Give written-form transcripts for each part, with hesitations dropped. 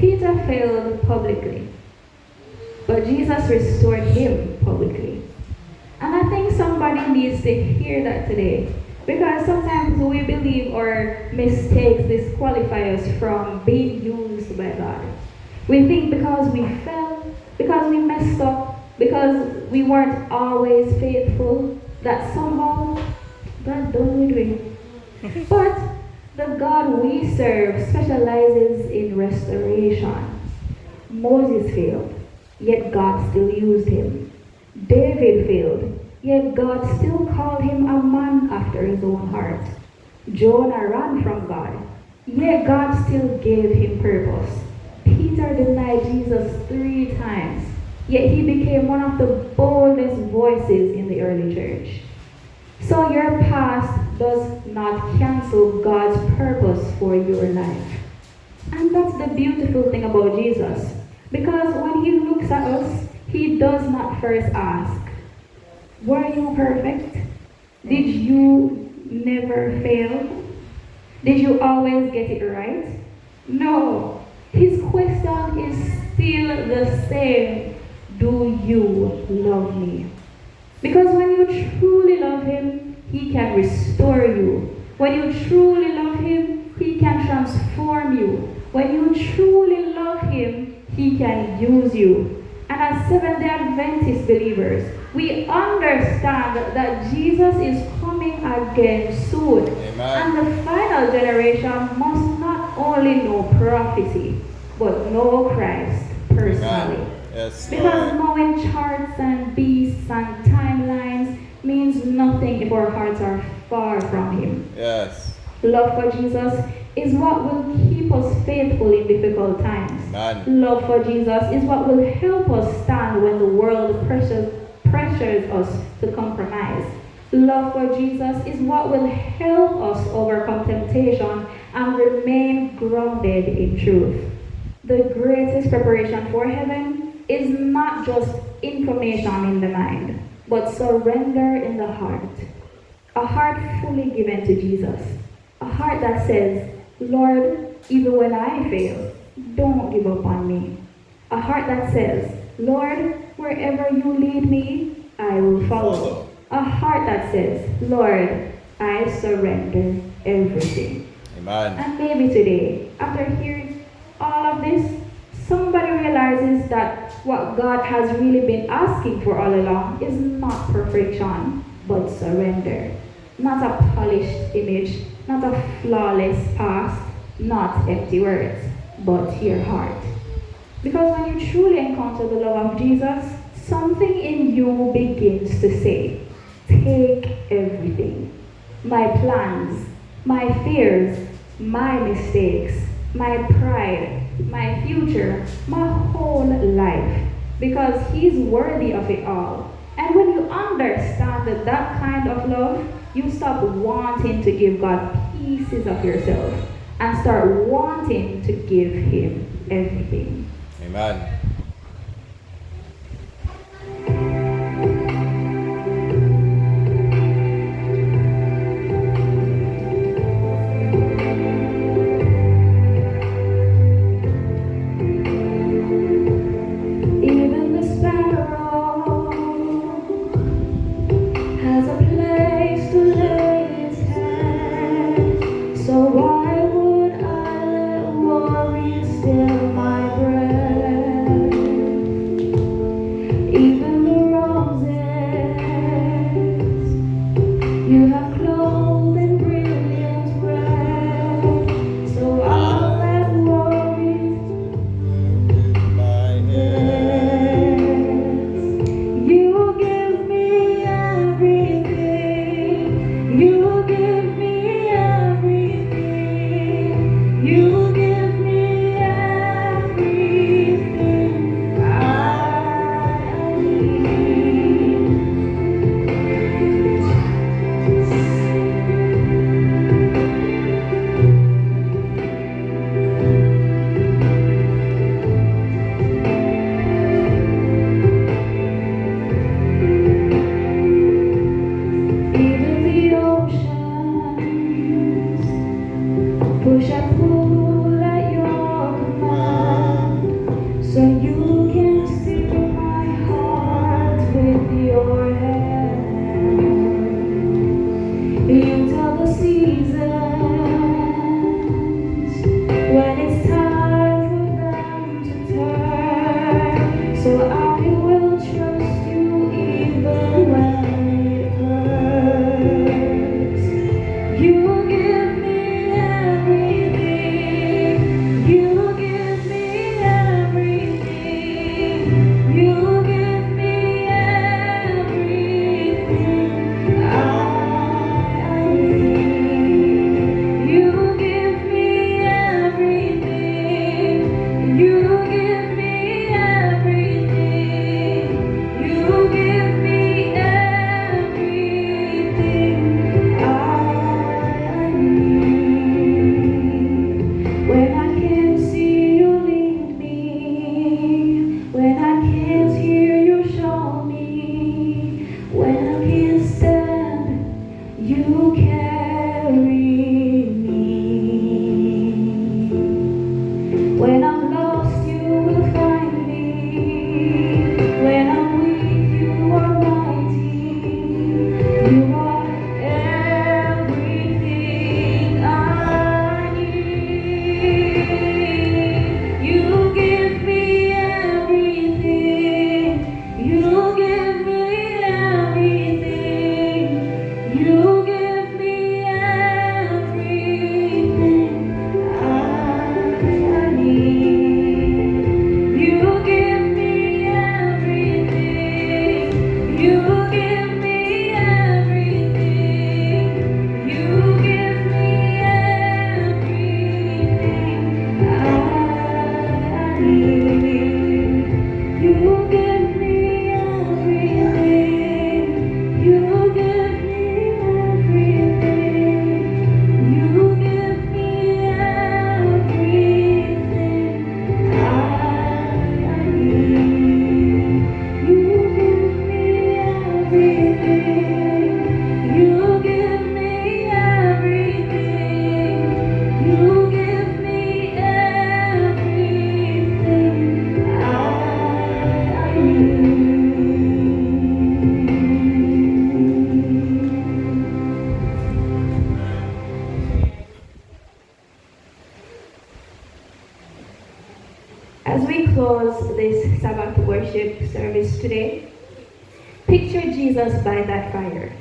Peter failed publicly, but Jesus restored him publicly. And I think somebody needs to hear that today. Because sometimes we believe our mistakes disqualify us from being used by God. We think because we fell, because we messed up, because we weren't always faithful, that somehow God done with me. But the God we serve specializes in restoration. Moses failed, yet God still used him. David failed, yet God still called him a man after his own heart. Jonah ran from God, yet God still gave him purpose. Peter denied Jesus 3 times, yet he became one of the boldest voices in the early church. So your past does not cancel God's purpose for your life. And that's the beautiful thing about Jesus. Because when he looks at us, he does not first ask, were you perfect? Did you never fail? Did you always get it right? No. His question is still the same. Do you love me? Because when you truly love him, he can restore you. When you truly love him, he can transform you. When you truly love him, he can use you. And as Seventh-day Adventist believers, we understand that Jesus is coming again soon. Amen. And the final generation must not only know prophecy, but know Christ personally. Yes, because Lord. knowing charts and beasts and timelines means nothing if our hearts are far from him. Yes. Love for Jesus is what will keep us faithful in difficult times. Amen. Love for Jesus is what will help us stand when the world pressures us to compromise. Love for Jesus is what will help us overcome temptation and remain grounded in truth. The greatest preparation for heaven is not just information in the mind, but surrender in the heart. A heart fully given to Jesus. A heart that says, Lord, even when I fail, don't give up on me. A heart that says, Lord, wherever you lead me, I will follow. A heart that says, Lord, I surrender everything. Amen. And maybe today, after hearing all of this, somebody realizes that what God has really been asking for all along is not perfection, but surrender. Not a polished image, not a flawless past, not empty words, but your heart. Because when you truly encounter the love of Jesus, something in you begins to say, take everything. My plans, my fears, my mistakes, my pride, my future, my whole life. Because he's worthy of it all. And when you understand that kind of love, you stop wanting to give God pieces of yourself and start wanting to give him everything. Amen. Even the sparrow has a place to lay its head. So why would I let worry steal my breath? As we close this Sabbath worship service today, picture Jesus by that fire,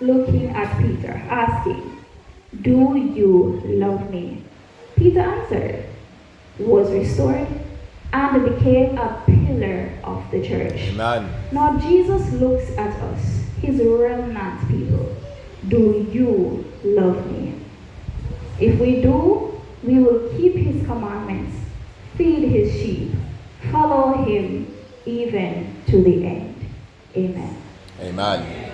looking at Peter, asking, "Do you love me?" Peter answered, was restored, and became a pillar of the church. Amen. Now Jesus looks at us, his remnant people. Do you love me? If we do, we will keep his commandments, feed his sheep, follow him even to the end. Amen. Amen.